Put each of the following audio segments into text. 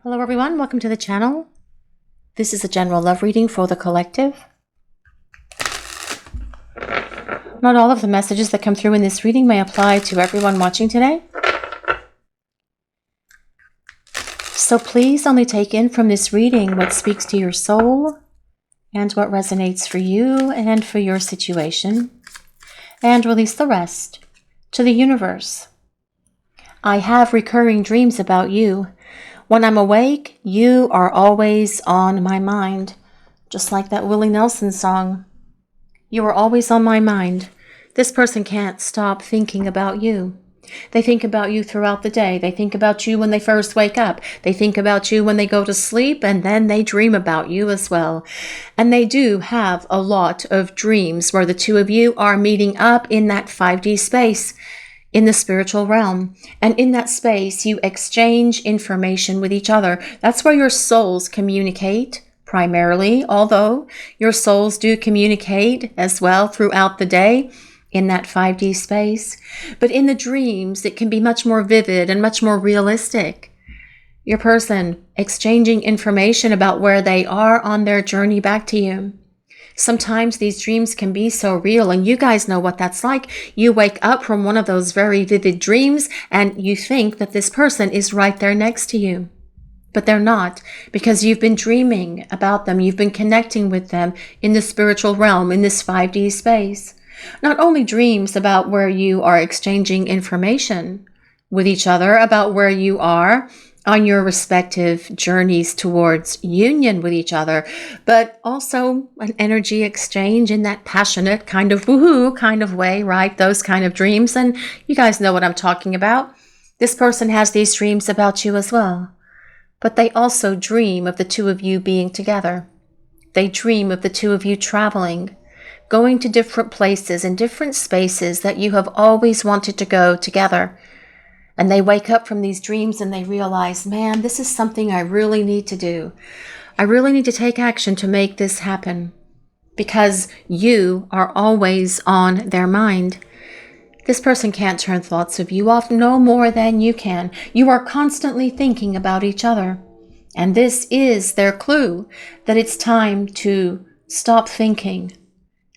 Hello everyone, welcome to the channel. This is a general love reading for the collective. Not all of the messages that come through in this reading may apply to everyone watching today. So please only take in from this reading what speaks to your soul and what resonates for you and for your situation, and release the rest to the universe. I have recurring dreams about you. When I'm awake, you are always on my mind. Just like that Willie Nelson song. You are always on my mind. This person can't stop thinking about you. They think about you throughout the day. They think about you when they first wake up. They think about you when they go to sleep, and then they dream about you as well. And they do have a lot of dreams where the two of you are meeting up in that 5D space, in the spiritual realm. And in that space, you exchange information with each other. That's where your souls communicate primarily, although your souls do communicate as well throughout the day in that 5D space. But in the dreams, it can be much more vivid and much more realistic. Your person exchanging information about where they are on their journey back to you. Sometimes these dreams can be so real, and you guys know what that's like. You wake up from one of those very vivid dreams and you think that this person is right there next to you. But they're not, because you've been dreaming about them. You've been connecting with them in the spiritual realm, in this 5D space. Not only dreams about where you are exchanging information with each other, about where you are on your respective journeys towards union with each other, but also an energy exchange in that passionate kind of woohoo kind of way, right? Those kind of dreams. And you guys know what I'm talking about. This person has these dreams about you as well. But they also dream of the two of you being together. They dream of the two of you traveling, going to different places and different spaces that you have always wanted to go together. And they wake up from these dreams and they realize, man, this is something I really need to do. I really need to take action to make this happen, because you are always on their mind. This person can't turn thoughts of you off no more than you can. You are constantly thinking about each other. And this is their clue that it's time to stop thinking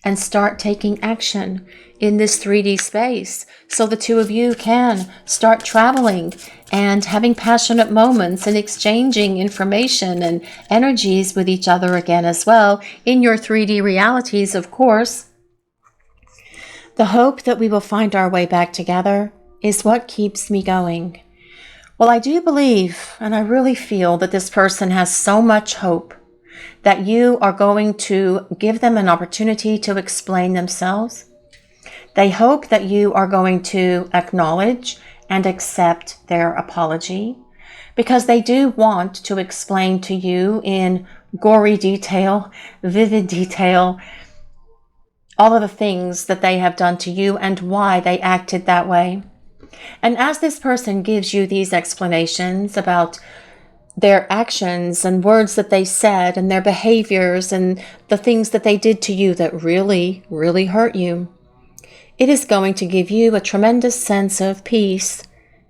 and start taking action in this 3D space, so the two of you can start traveling and having passionate moments and exchanging information and energies with each other again as well in your 3D realities, of course. The hope that we will find our way back together is what keeps me going. Well, I do believe, and I really feel that this person has so much hope that you are going to give them an opportunity to explain themselves. They hope that you are going to acknowledge and accept their apology, because they do want to explain to you in gory detail, vivid detail, all of the things that they have done to you and why they acted that way. And as this person gives you these explanations about their actions and words that they said and their behaviors and the things that they did to you that really, really hurt you, it is going to give you a tremendous sense of peace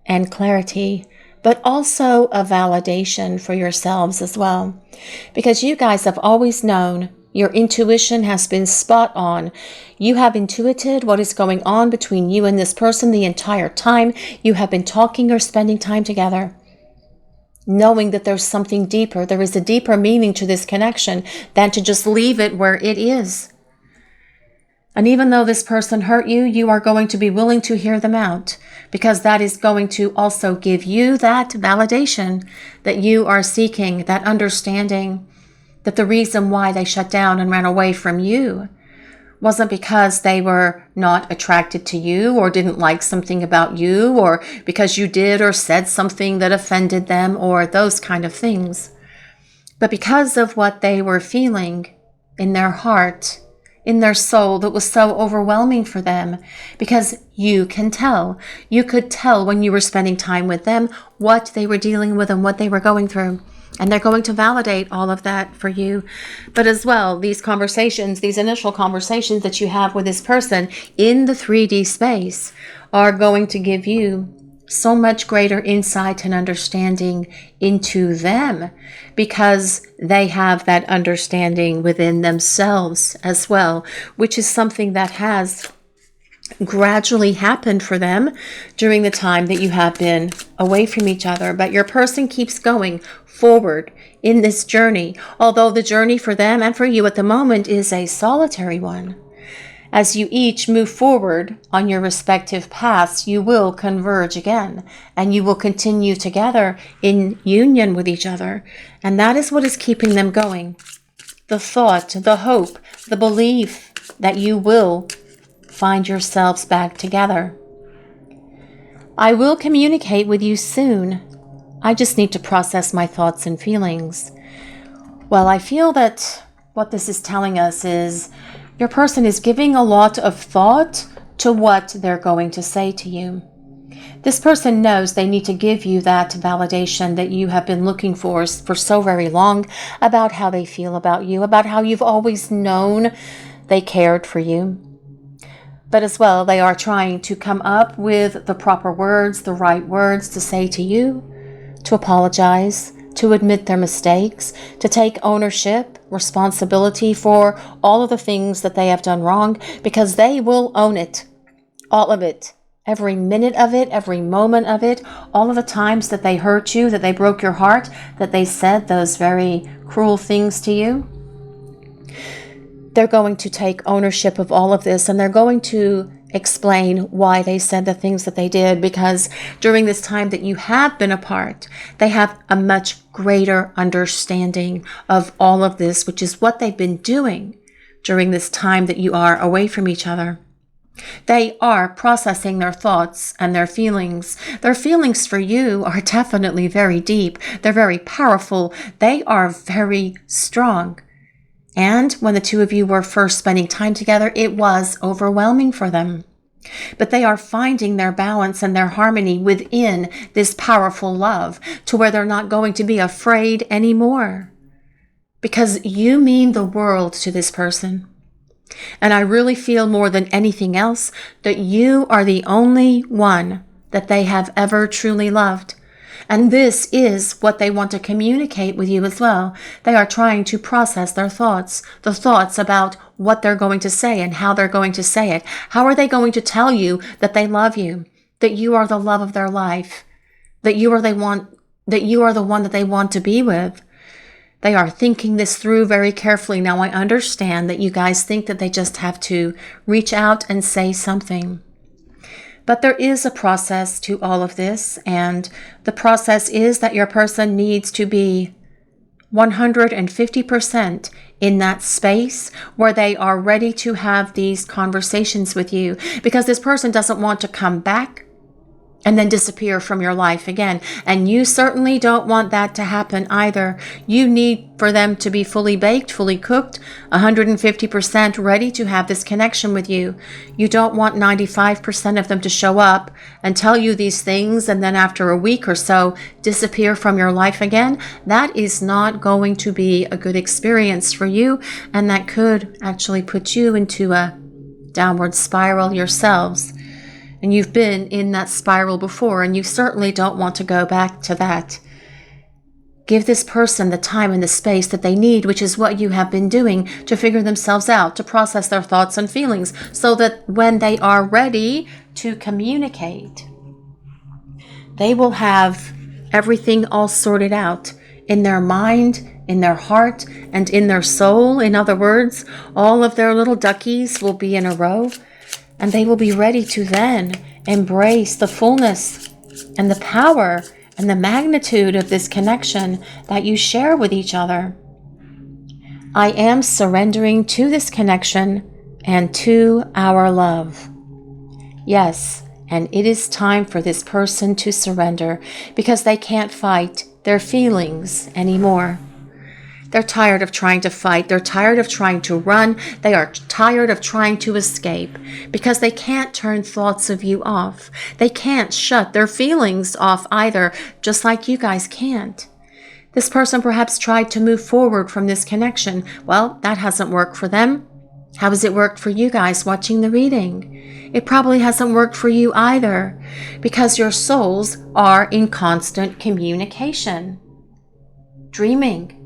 and clarity, but also a validation for yourselves as well. Because you guys have always known, your intuition has been spot on. You have intuited what is going on between you and this person the entire time you have been talking or spending time together, knowing that there's something deeper. There is a deeper meaning to this connection than to just leave it where it is. And even though this person hurt you, you are going to be willing to hear them out, because that is going to also give you that validation that you are seeking, that understanding that the reason why they shut down and ran away from you wasn't because they were not attracted to you or didn't like something about you, or because you did or said something that offended them or those kind of things, but because of what they were feeling in their heart, in their soul, that was so overwhelming for them. Because you can tell. You could tell when you were spending time with them what they were dealing with and what they were going through. And they're going to validate all of that for you. But as well, these conversations, these initial conversations that you have with this person in the 3D space are going to give you so much greater insight and understanding into them, because they have that understanding within themselves as well, which is something that has gradually happened for them during the time that you have been away from each other. But your person keeps going forward in this journey, although the journey for them and for you at the moment is a solitary one. As you each move forward on your respective paths, you will converge again, and you will continue together in union with each other. And that is what is keeping them going. The thought, the hope, the belief that you will find yourselves back together. I will communicate with you soon. I just need to process my thoughts and feelings. Well, I feel that what this is telling us is your person is giving a lot of thought to what they're going to say to you. This person knows they need to give you that validation that you have been looking for so very long, about how they feel about you, about how you've always known they cared for you. But as well, they are trying to come up with the proper words, the right words to say to you, to apologize, to admit their mistakes, to take ownership, responsibility for all of the things that they have done wrong, because they will own it, all of it, every minute of it, every moment of it, all of the times that they hurt you, that they broke your heart, that they said those very cruel things to you. They're going to take ownership of all of this, and they're going to explain why they said the things that they did, because during this time that you have been apart, they have a much greater understanding of all of this, which is what they've been doing during this time that you are away from each other. They are processing their thoughts and their feelings. Their feelings for you are definitely very deep. They're very powerful. They are very strong. And when the two of you were first spending time together, it was overwhelming for them. But they are finding their balance and their harmony within this powerful love, to where they're not going to be afraid anymore. Because you mean the world to this person. And I really feel more than anything else that you are the only one that they have ever truly loved. And this is what they want to communicate with you as well. They are trying to process their thoughts, the thoughts about what they're going to say and how they're going to say it. How are they going to tell you that they love you, that you are the love of their life, that you are the one that they want to be with? They are thinking this through very carefully. Now, I understand that you guys think that they just have to reach out and say something. But there is a process to all of this, and the process is that your person needs to be 150% in that space where they are ready to have these conversations with you, because this person doesn't want to come back and then disappear from your life again. And you certainly don't want that to happen either. You need for them to be fully baked, fully cooked, 150% ready to have this connection with you. You don't want 95% of them to show up and tell you these things and then after a week or so disappear from your life again. That is not going to be a good experience for you, and that could actually put you into a downward spiral yourselves. And you've been in that spiral before, and you certainly don't want to go back to that. Give this person the time and the space that they need, which is what you have been doing, to figure themselves out, to process their thoughts and feelings, so that when they are ready to communicate, they will have everything all sorted out in their mind, in their heart, and in their soul. In other words, all of their little duckies will be in a row. And they will be ready to then embrace the fullness and the power and the magnitude of this connection that you share with each other. I am surrendering to this connection and to our love. Yes, and it is time for this person to surrender, because they can't fight their feelings anymore. They're tired of trying to fight. They're tired of trying to run. They are tired of trying to escape, because they can't turn thoughts of you off. They can't shut their feelings off either, just like you guys can't. This person perhaps tried to move forward from this connection. Well, that hasn't worked for them. How has it worked for you guys watching the reading? It probably hasn't worked for you either, because your souls are in constant communication, dreaming,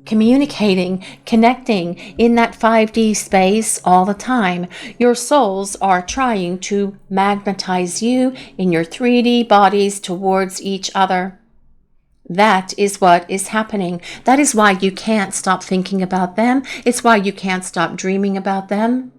communicating, connecting in that 5D space all the time. Your souls are trying to magnetize you in your 3D bodies towards each other. That is what is happening. That is why you can't stop thinking about them. It's why you can't stop dreaming about them.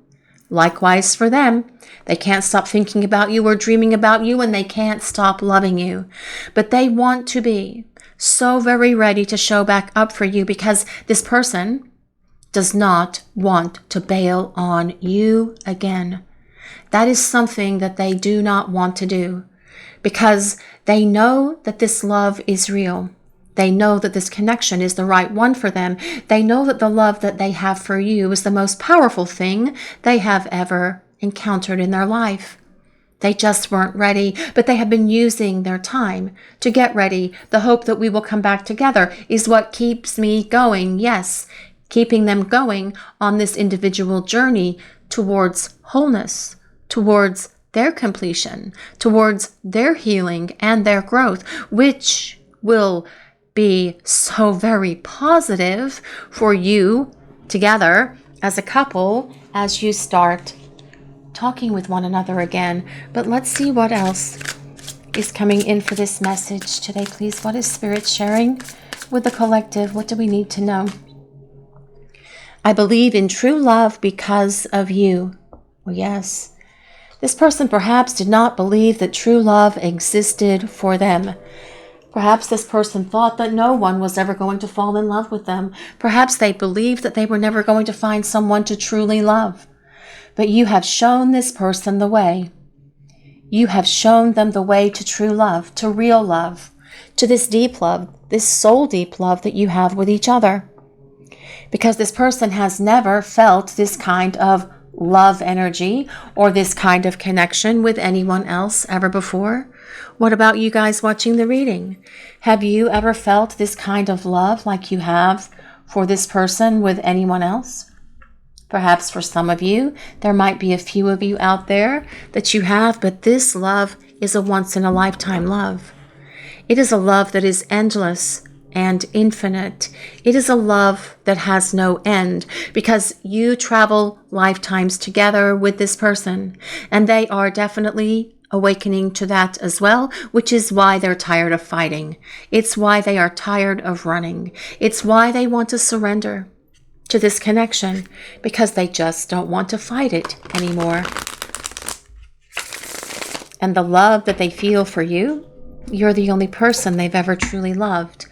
Likewise for them. They can't stop thinking about you or dreaming about you, and they can't stop loving you. But they want to be so very ready to show back up for you, because this person does not want to bail on you again. That is something that they do not want to do, because they know that this love is real. They know that this connection is the right one for them. They know that the love that they have for you is the most powerful thing they have ever encountered in their life. They just weren't ready, but they have been using their time to get ready. The hope that we will come back together is what keeps me going. Yes, keeping them going on this individual journey towards wholeness, towards their completion, towards their healing and their growth, which will be so very positive for you together as a couple as you start talking with one another again. But let's see what else is coming in for this message today, please. What is Spirit sharing with the collective? What do we need to know? I believe in true love because of you. Well, yes. This person perhaps did not believe that true love existed for them. Perhaps this person thought that no one was ever going to fall in love with them. Perhaps they believed that they were never going to find someone to truly love. But you have shown this person the way. You have shown them the way to true love, to real love, to this deep love, this soul deep love that you have with each other. Because this person has never felt this kind of love energy or this kind of connection with anyone else ever before. What about you guys watching the reading? Have you ever felt this kind of love like you have for this person with anyone else? Perhaps for some of you, there might be a few of you out there that you have, but this love is a once-in-a-lifetime love. It is a love that is endless and infinite. It is a love that has no end, because you travel lifetimes together with this person, and they are definitely awakening to that as well, which is why they're tired of fighting. It's why they are tired of running. It's why they want to surrender to this connection, because they just don't want to fight it anymore. And the love that they feel for you, you're the only person they've ever truly loved,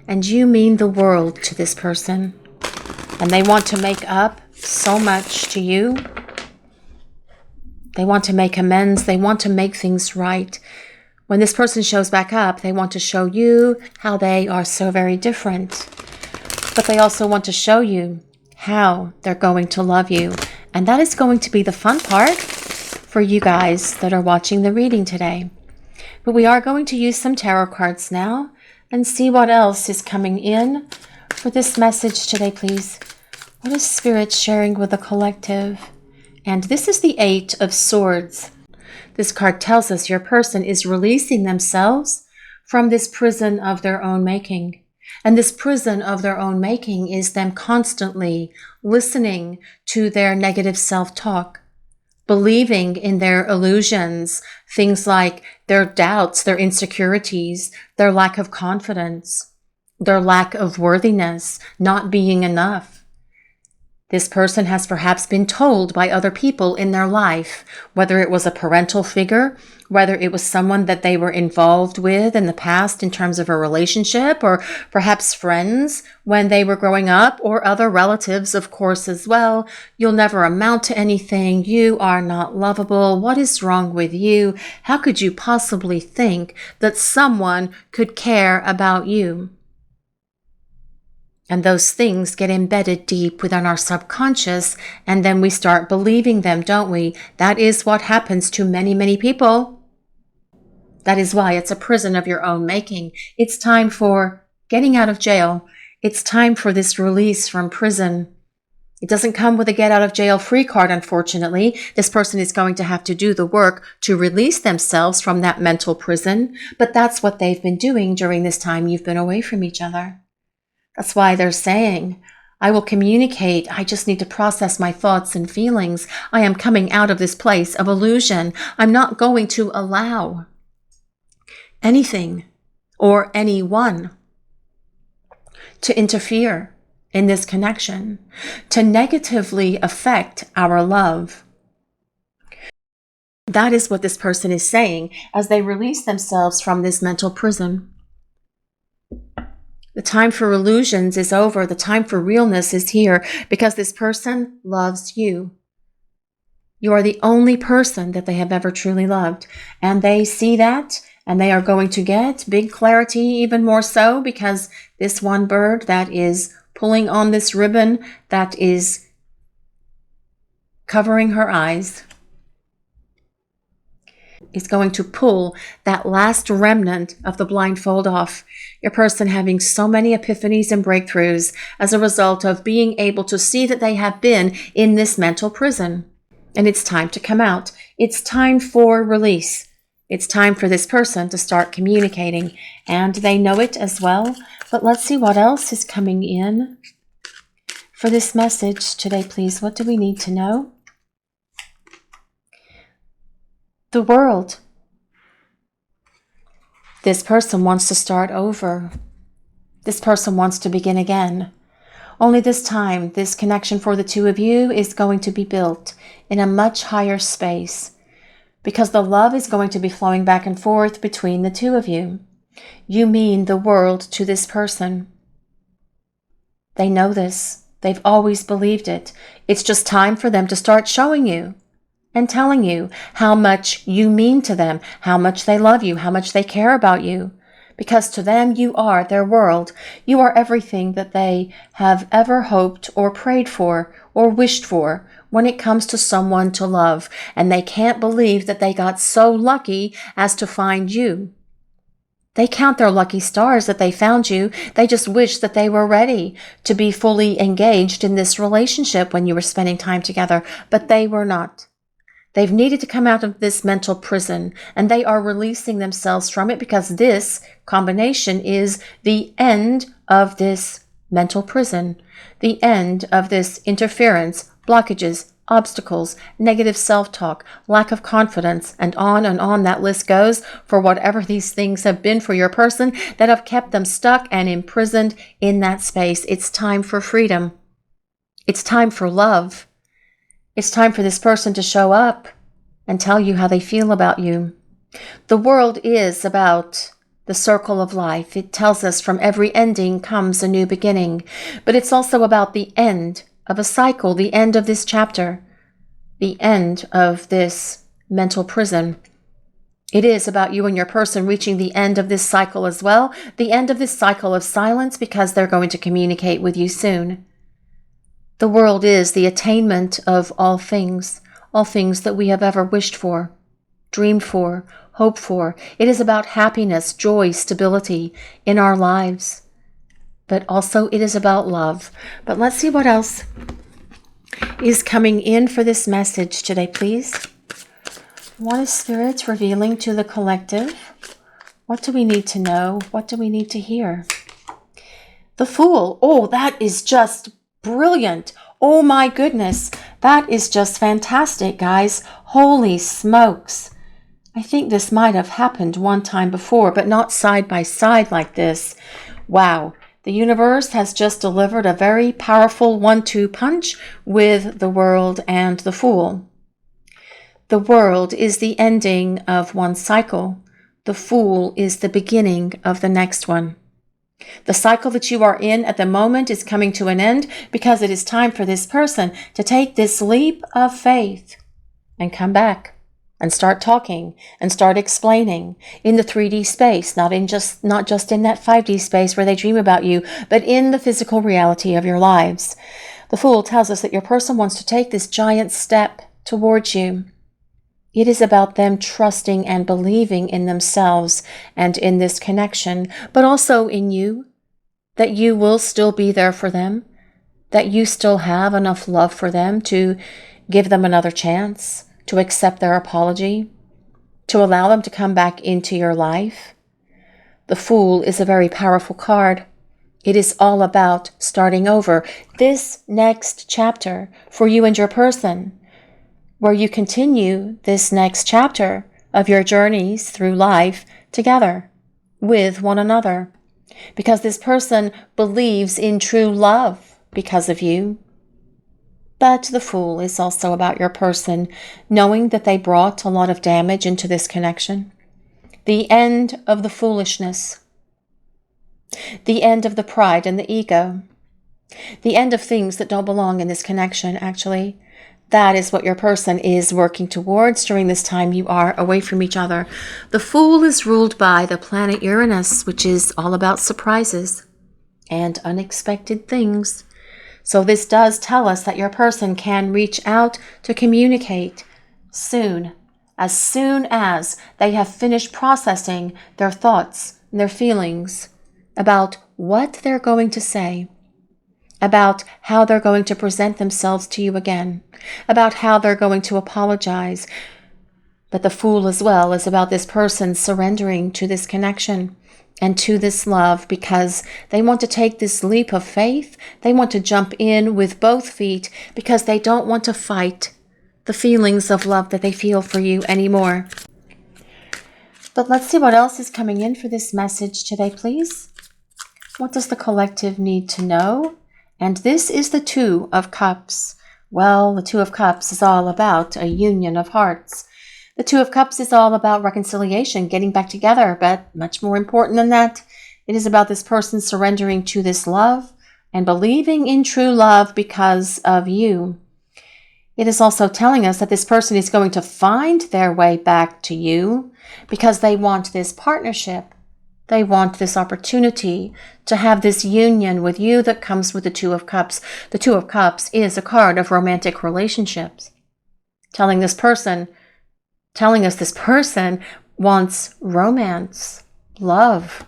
and you mean the world to this person. And they want to make up so much to you. They want to make amends. They want to make things right. When this person shows back up, they want to show you how they are so very different. But they also want to show you how they're going to love you. And that is going to be the fun part for you guys that are watching the reading today. But we are going to use some tarot cards now and see what else is coming in for this message today, please. What is Spirit sharing with the collective? And this is the 8 of Swords. This card tells us your person is releasing themselves from this prison of their own making. And this prison of their own making is them constantly listening to their negative self-talk, believing in their illusions, things like their doubts, their insecurities, their lack of confidence, their lack of worthiness, not being enough. This person has perhaps been told by other people in their life, whether it was a parental figure, whether it was someone that they were involved with in the past in terms of a relationship, or perhaps friends when they were growing up, or other relatives, of course, as well. You'll never amount to anything. You are not lovable. What is wrong with you? How could you possibly think that someone could care about you? And those things get embedded deep within our subconscious, and then we start believing them, don't we? That is what happens to many, many people. That is why it's a prison of your own making. It's time for getting out of jail. It's time for this release from prison. It doesn't come with a get out of jail free card, unfortunately. This person is going to have to do the work to release themselves from that mental prison, but that's what they've been doing during this time you've been away from each other. That's why they're saying, I will communicate. I just need to process my thoughts and feelings. I am coming out of this place of illusion. I'm not going to allow anything or anyone to interfere in this connection, to negatively affect our love. That is what this person is saying as they release themselves from this mental prison. The time for illusions is over. The time for realness is here because this person loves you. You are the only person that they have ever truly loved. And they see that, and they are going to get big clarity, even more so, because this one bird that is pulling on this ribbon that is covering her eyes is going to pull that last remnant of the blindfold off. Your person having so many epiphanies and breakthroughs as a result of being able to see that they have been in this mental prison. And it's time to come out. It's time for release. It's time for this person to start communicating. And they know it as well. But let's see what else is coming in for this message today, please. What do we need to know? The world. This person wants to start over. This person wants to begin again. Only this time, this connection for the two of you is going to be built in a much higher space because the love is going to be flowing back and forth between the two of you. You mean the world to this person. They know this. They've always believed it. It's just time for them to start showing you and telling you how much you mean to them, how much they love you, how much they care about you. Because to them, you are their world. You are everything that they have ever hoped or prayed for or wished for when it comes to someone to love. And they can't believe that they got so lucky as to find you. They count their lucky stars that they found you. They just wish that they were ready to be fully engaged in this relationship when you were spending time together, but they were not. They've needed to come out of this mental prison, and they are releasing themselves from it because this combination is the end of this mental prison, the end of this interference, blockages, obstacles, negative self-talk, lack of confidence, and on that list goes for whatever these things have been for your person that have kept them stuck and imprisoned in that space. It's time for freedom. It's time for love. It's time for this person to show up and tell you how they feel about you. The world is about the circle of life. It tells us from every ending comes a new beginning. But it's also about the end of a cycle, the end of this chapter, the end of this mental prison. It is about you and your person reaching the end of this cycle as well, the end of this cycle of silence because they're going to communicate with you soon. The world is the attainment of all things that we have ever wished for, dreamed for, hoped for. It is about happiness, joy, stability in our lives. But also it is about love. But let's see what else is coming in for this message today, please. What is Spirit revealing to the collective? What do we need to know? What do we need to hear? The Fool. Oh, that is just brilliant. Oh my goodness. That is just fantastic, guys. Holy smokes. I think this might have happened one time before, but not side by side like this. Wow. The universe has just delivered a very powerful 1-2 punch with the World and the Fool. The World is the ending of one cycle. The Fool is the beginning of the next one. The cycle that you are in at the moment is coming to an end because it is time for this person to take this leap of faith and come back and start talking and start explaining in the 3D space, not just in that 5D space where they dream about you, but in the physical reality of your lives. The Fool tells us that your person wants to take this giant step towards you. It is about them trusting and believing in themselves and in this connection, but also in you, that you will still be there for them, that you still have enough love for them to give them another chance, to accept their apology, to allow them to come back into your life. The Fool is a very powerful card. It is all about starting over. This next chapter for you and your person, where you continue this next chapter of your journeys through life together with one another. Because this person believes in true love because of you. But the Fool is also about your person knowing that they brought a lot of damage into this connection. The end of the foolishness. The end of the pride and the ego. The end of things that don't belong in this connection, actually. That is what your person is working towards during this time you are away from each other. The Fool is ruled by the planet Uranus, which is all about surprises and unexpected things. So this does tell us that your person can reach out to communicate soon as they have finished processing their thoughts and their feelings about what they're going to say, about how they're going to present themselves to you again, about how they're going to apologize. But the Fool as well is about this person surrendering to this connection and to this love, because they want to take this leap of faith. They want to jump in with both feet because they don't want to fight the feelings of love that they feel for you anymore. But let's see what else is coming in for this message today, please. What does the collective need to know? And this is the Two of Cups. Well, the Two of Cups is all about a union of hearts. The Two of Cups is all about reconciliation, getting back together, but much more important than that, it is about this person surrendering to this love and believing in true love because of you. It is also telling us that this person is going to find their way back to you because they want this partnership. They want this opportunity to have this union with you that comes with the Two of Cups. The Two of Cups is a card of romantic relationships, telling us this person wants romance, love,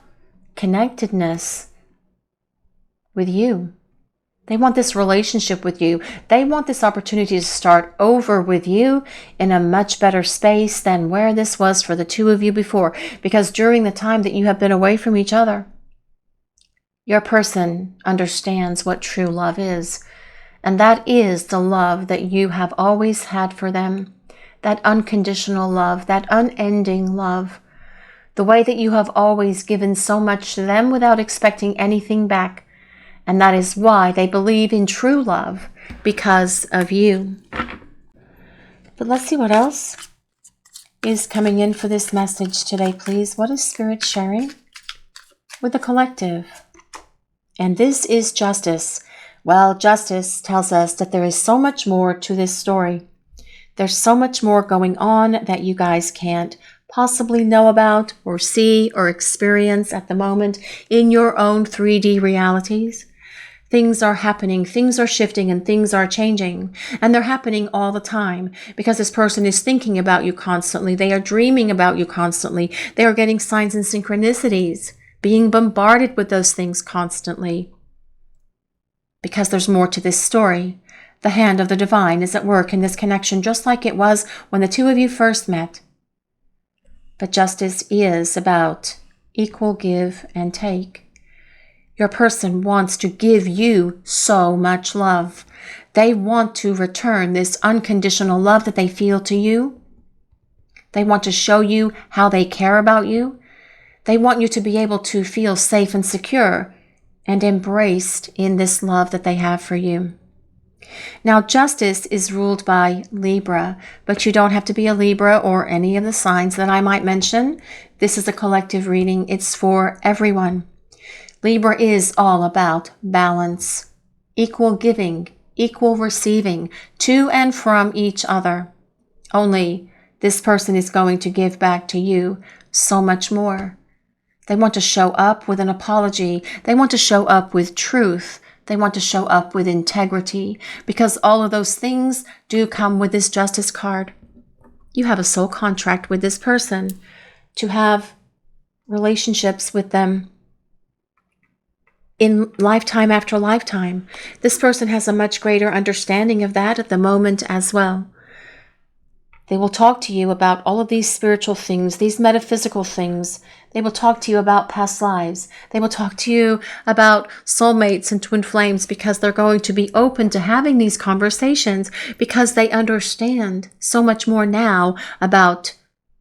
connectedness with you. They want this relationship with you. They want this opportunity to start over with you in a much better space than where this was for the two of you before. Because during the time that you have been away from each other, your person understands what true love is. And that is the love that you have always had for them. That unconditional love, that unending love. The way that you have always given so much to them without expecting anything back. And that is why they believe in true love, because of you. But let's see what else is coming in for this message today, please. What is Spirit sharing with the collective? And this is Justice. Well, Justice tells us that there is so much more to this story. There's so much more going on that you guys can't possibly know about or see or experience at the moment in your own 3D realities. Things are happening, things are shifting, and things are changing. And they're happening all the time because this person is thinking about you constantly. They are dreaming about you constantly. They are getting signs and synchronicities, being bombarded with those things constantly. Because there's more to this story. The hand of the divine is at work in this connection, just like it was when the two of you first met. But justice is about equal give and take. Your person wants to give you so much love. They want to return this unconditional love that they feel to you. They want to show you how they care about you. They want you to be able to feel safe and secure and embraced in this love that they have for you. Now, Justice is ruled by Libra, but you don't have to be a Libra or any of the signs that I might mention. This is a collective reading. It's for everyone. Libra is all about balance, equal giving, equal receiving to and from each other. Only this person is going to give back to you so much more. They want to show up with an apology. They want to show up with truth. They want to show up with integrity, because all of those things do come with this Justice card. You have a soul contract with this person to have relationships with them. in lifetime after lifetime. This person has a much greater understanding of that at the moment as well. They will talk to you about all of these spiritual things, these metaphysical things. They will talk to you about past lives. They will talk to you about soulmates and twin flames, because they're going to be open to having these conversations, because they understand so much more now about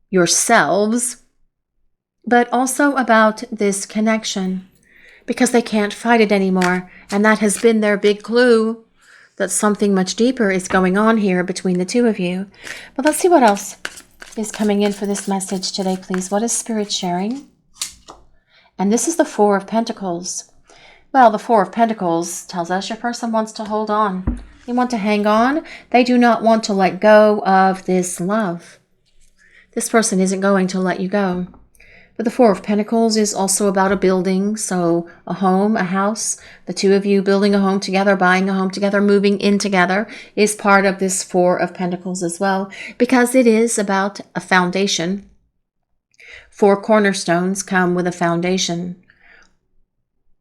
yourselves, but also about this connection, because they can't fight it anymore. And that has been their big clue, that something much deeper is going on here between the two of you. But let's see what else is coming in for this message today, please. What is Spirit sharing? And this is the Four of Pentacles. Well, the Four of Pentacles tells us your person wants to hold on. They want to hang on. They do not want to let go of this love. This person isn't going to let you go. But the Four of Pentacles is also about a building, so a home, a house. The two of you building a home together, buying a home together, moving in together is part of this Four of Pentacles as well, because it is about a foundation. Four cornerstones come with a foundation.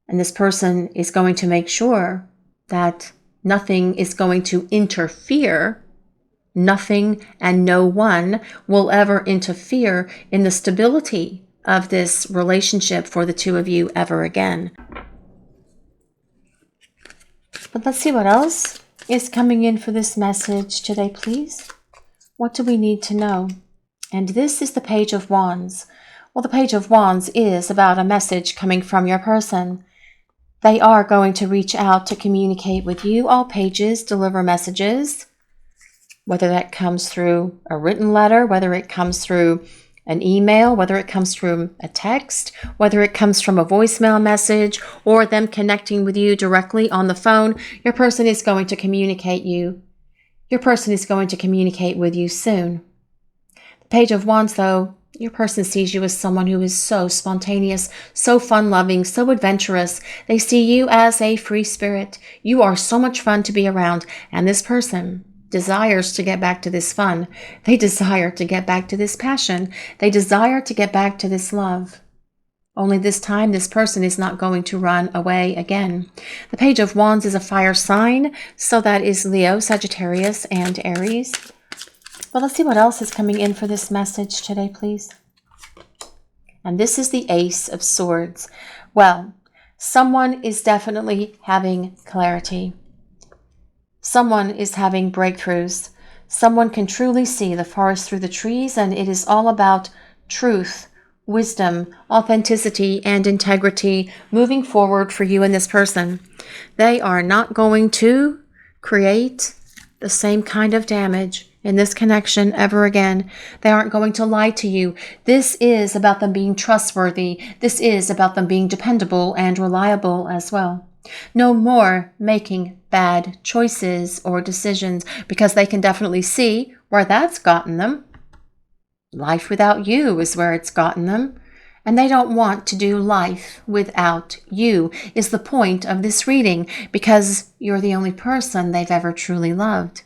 And this person is going to make sure that nothing is going to interfere. Nothing and no one will ever interfere in the stability of this relationship for the two of you ever again. But let's see what else is coming in for this message today, please. What do we need to know? And this is the Page of Wands. Well, the Page of Wands is about a message coming from your person. They are going to reach out to communicate with you. All pages deliver messages, whether that comes through a written letter, whether it comes through an email, whether it comes from a text, whether it comes from a voicemail message, or them connecting with you directly on the phone. Your person is going to communicate you. Your person is going to communicate with you soon. The Page of Wands, though, your person sees you as someone who is so spontaneous, so fun-loving, so adventurous. They see you as a free spirit. You are so much fun to be around, and this person desires to get back to this fun. They desire to get back to this passion. They desire to get back to this love. Only this time, this person is not going to run away again. The Page of Wands is a fire sign, so that is Leo, Sagittarius, and Aries. But let's see what else is coming in for this message today, please. And this is the Ace of Swords. Well, someone is definitely having clarity. Someone is having breakthroughs. Someone can truly see the forest through the trees, and it is all about truth, wisdom, authenticity, and integrity moving forward for you and this person. They are not going to create the same kind of damage in this connection ever again. They aren't going to lie to you. This is about them being trustworthy. This is about them being dependable and reliable as well. No more making bad choices or decisions, because they can definitely see where that's gotten them. Life without you is where it's gotten them. And they don't want to do life without you, is the point of this reading, because you're the only person they've ever truly loved.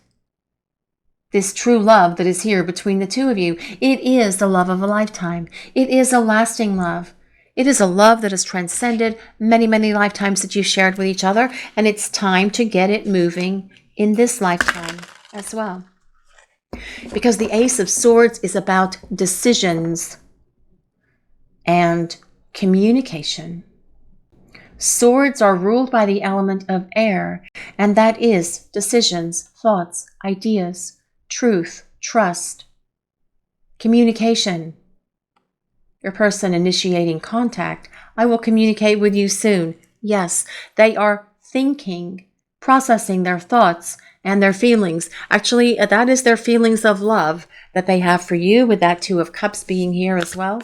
This true love that is here between the two of you, it is the love of a lifetime. It is a lasting love. It is a love that has transcended many, many lifetimes that you shared with each other, and it's time to get it moving in this lifetime as well. Because the Ace of Swords is about decisions and communication. Swords are ruled by the element of air, and that is decisions, thoughts, ideas, truth, trust, communication. Your person initiating contact. I will communicate with you soon. Yes, they are thinking, processing their thoughts and their feelings. Actually, that is their feelings of love that they have for you, with that Two of Cups being here as well.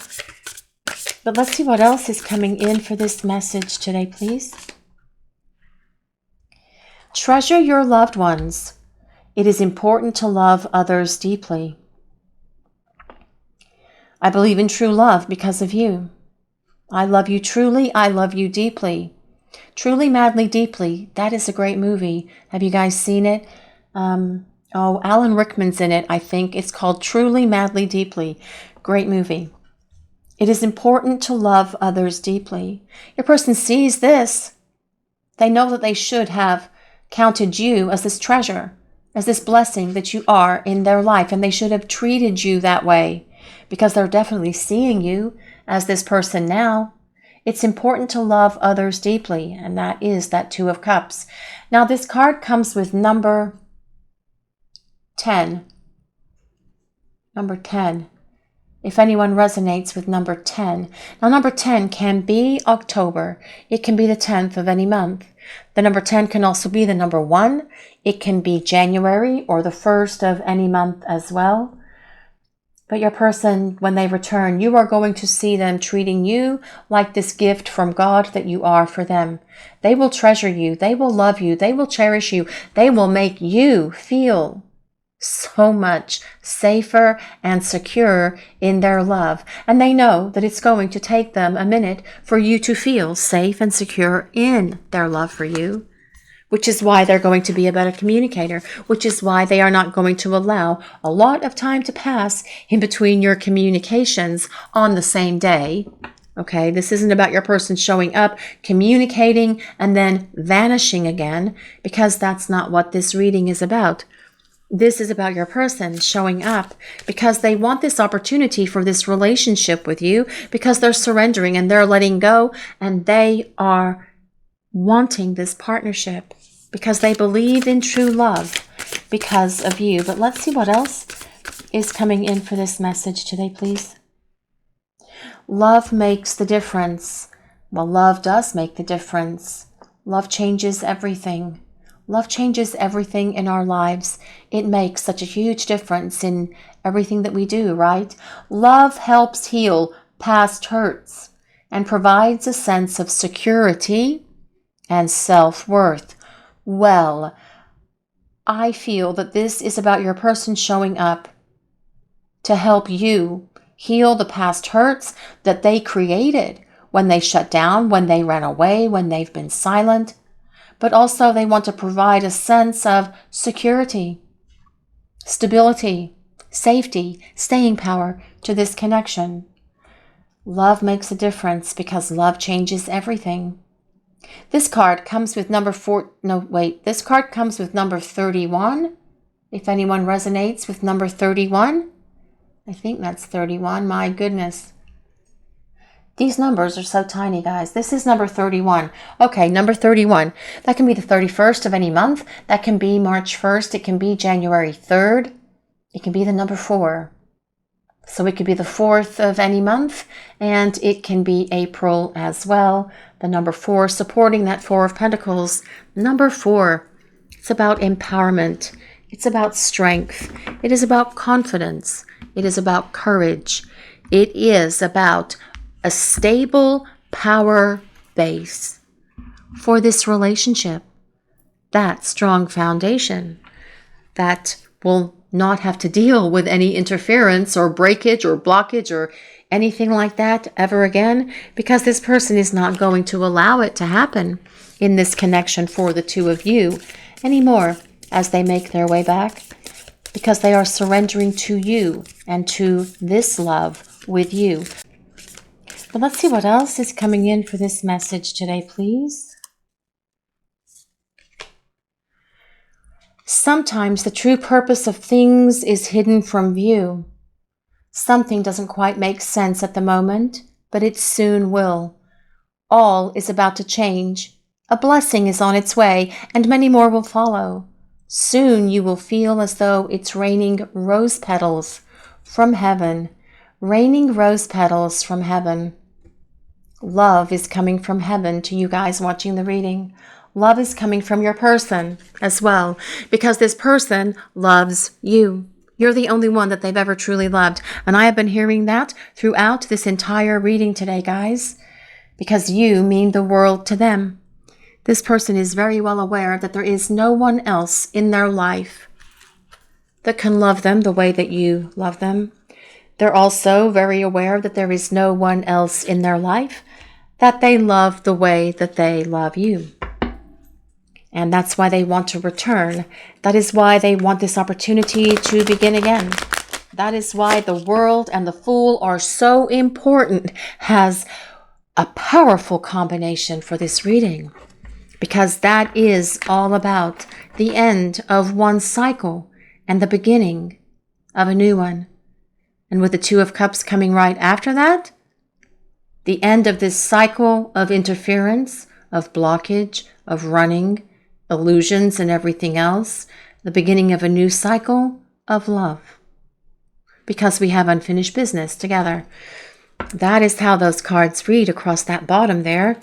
But let's see what else is coming in for this message today, please. Treasure your loved ones. It is important to love others deeply. I believe in true love because of you. I love you truly. I love you deeply. Truly, Madly, Deeply. That is a great movie. Have you guys seen it? Alan Rickman's in it, I think. It's called Truly, Madly, Deeply. Great movie. It is important to love others deeply. Your person sees this. They know that they should have counted you as this treasure, as this blessing that you are in their life, and they should have treated you that way because they're definitely seeing you as this person now. It's important to love others deeply, and that is that Two of Cups. Now, this card comes with number 10. Number 10. If anyone resonates with number 10. Now, number 10 can be October. It can be the 10th of any month. The number 10 can also be the number 1. It can be January or the 1st of any month as well. But your person, when they return, you are going to see them treating you like this gift from God that you are for them. They will treasure you. They will love you. They will cherish you. They will make you feel so much safer and secure in their love. And they know that it's going to take them a minute for you to feel safe and secure in their love for you, which is why they're going to be a better communicator, which is why they are not going to allow a lot of time to pass in between your communications on the same day. Okay, this isn't about your person showing up, communicating, and then vanishing again, because that's not what this reading is about. This is about your person showing up because they want this opportunity for this relationship with you, because they're surrendering and they're letting go, and they are wanting this partnership because they believe in true love because of you. But let's see what else is coming in for this message today, please. Love makes the difference. Well, love does make the difference. Love changes everything. Love changes everything in our lives. It makes such a huge difference in everything that we do, right? Love helps heal past hurts and provides a sense of security and self-worth. Well, I feel that this is about your person showing up to help you heal the past hurts that they created when they shut down, when they ran away, when they've been silent. But also they want to provide a sense of security, stability, safety, staying power to this connection. Love makes a difference because love changes everything. This card comes with this card comes with number 31. If anyone resonates with number 31, I think that's 31. My goodness. These numbers are so tiny, guys. This is number 31. Okay, number 31. That can be the 31st of any month. That can be March 1st. It can be January 3rd. It can be the number 4. So it could be the 4th of any month, and it can be April as well. The number 4, supporting that 4 of Pentacles. Number 4, it's about empowerment. It's about strength. It is about confidence. It is about courage. It is about a stable power base for this relationship. That strong foundation that will not have to deal with any interference or breakage or blockage or anything like that ever again, because this person is not going to allow it to happen in this connection for the two of you anymore as they make their way back, because they are surrendering to you and to this love with you. But let's see what else is coming in for this message today, please. Sometimes the true purpose of things is hidden from view. Something doesn't quite make sense at the moment, but it soon will. All is about to change. A blessing is on its way, and many more will follow. Soon you will feel as though it's raining rose petals from heaven. Raining rose petals from heaven. Love is coming from heaven to you guys watching the reading. Love is coming from your person as well, because this person loves you. You're the only one that they've ever truly loved. And I have been hearing that throughout this entire reading today, guys, because you mean the world to them. This person is very well aware that there is no one else in their life that can love them the way that you love them. They're also very aware that there is no one else in their life that they love the way that they love you. And that's why they want to return. That is why they want this opportunity to begin again. That is why the world and the fool are so important, has a powerful combination for this reading. because that is all about the end of one cycle and the beginning of a new one. And with the Two of Cups coming right after that, the end of this cycle of interference, of blockage, of running, illusions and everything else, the beginning of a new cycle of love. Because we have unfinished business together. That is how those cards read across that bottom there.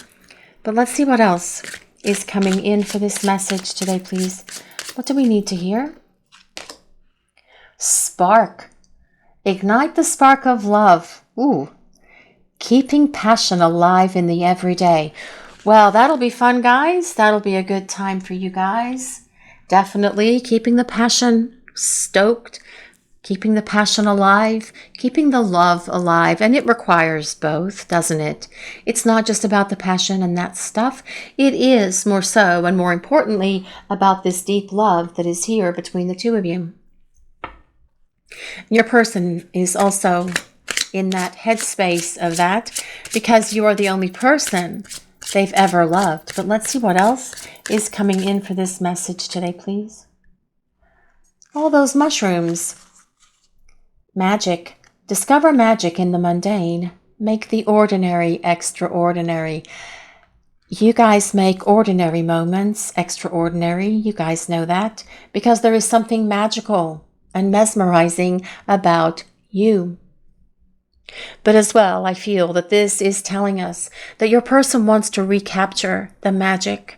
But let's see what else is coming in for this message today, please. What do we need to hear? Spark. Ignite the spark of love. Ooh. Keeping passion alive in the everyday. Well, that'll be fun, guys. That'll be a good time for you guys. Definitely keeping the passion stoked, keeping the passion alive, keeping the love alive. And it requires both, doesn't it? It's not just about the passion and that stuff. It is more so, and more importantly, about this deep love that is here between the two of you. Your person is also in that headspace of that because you are the only person they've ever loved. But let's see what else is coming in for this message today, please. All those mushrooms. Magic. Discover magic in the mundane. Make the ordinary extraordinary. You guys make ordinary moments extraordinary. You guys know that because there is something magical and mesmerizing about you. But as well, I feel that this is telling us that your person wants to recapture the magic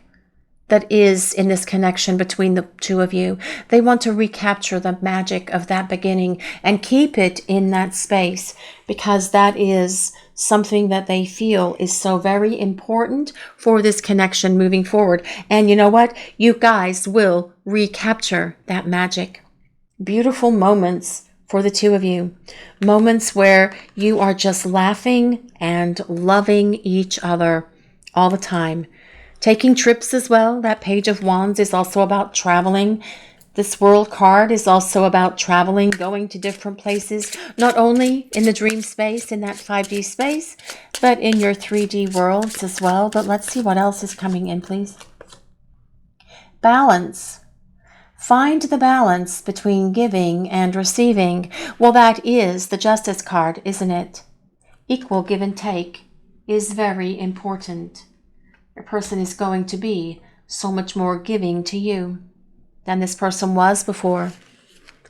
that is in this connection between the two of you. They want to recapture the magic of that beginning and keep it in that space because that is something that they feel is so very important for this connection moving forward. And you know what? You guys will recapture that magic. Beautiful moments for the two of you. Moments where you are just laughing and loving each other all the time. Taking trips as well. That Page of Wands is also about traveling. This World card is also about traveling, going to different places, not only in the dream space, in that 5D space, but in your 3D worlds as well. But let's see what else is coming in, please. Balance. Find the balance between giving and receiving. Well, that is the Justice card, isn't it? Equal give and take is very important. Your person is going to be so much more giving to you than this person was before.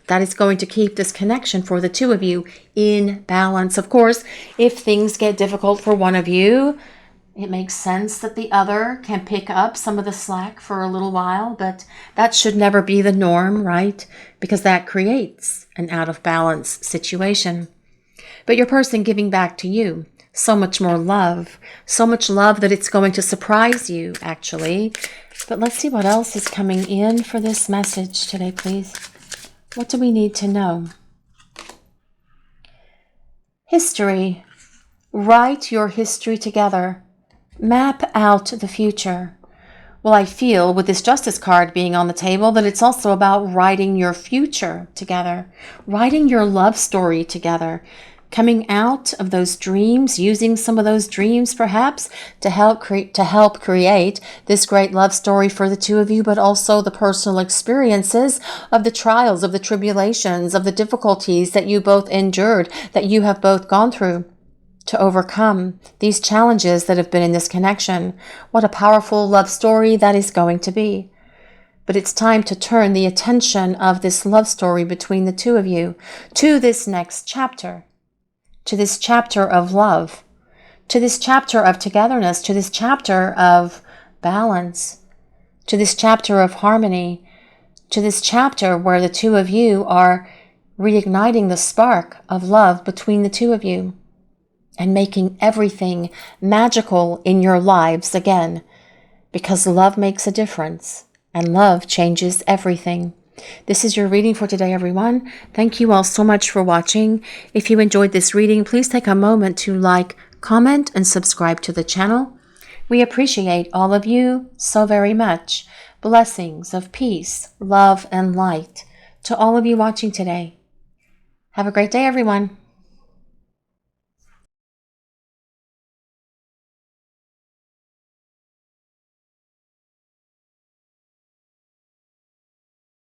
That is going to keep this connection for the two of you in balance. Of course, if things get difficult for one of you, it makes sense that the other can pick up some of the slack for a little while, but that should never be the norm, right? Because that creates an out of balance situation. But your person giving back to you so much more love, so much love that it's going to surprise you, actually. But let's see what else is coming in for this message today, please. What do we need to know? History. Write your history together. Map out the future. Well, I feel with this Justice card being on the table that it's also about writing your future together, writing your love story together, coming out of those dreams, using some of those dreams perhaps to help create this great love story for the two of you, but also the personal experiences of the trials, of the tribulations, of the difficulties that you both endured, that you have both gone through to overcome these challenges that have been in this connection. What a powerful love story that is going to be. But it's time to turn the attention of this love story between the two of you to this next chapter, to this chapter of love, to this chapter of togetherness, to this chapter of balance, to this chapter of harmony, to this chapter where the two of you are reigniting the spark of love between the two of you and making everything magical in your lives again, because love makes a difference and love changes everything. This is your reading for today, everyone. Thank you all so much for watching. If you enjoyed this reading, please take a moment to like, comment, and subscribe to the channel. We appreciate all of you so very much. Blessings of peace, love, and light to all of you watching today. Have a great day, everyone.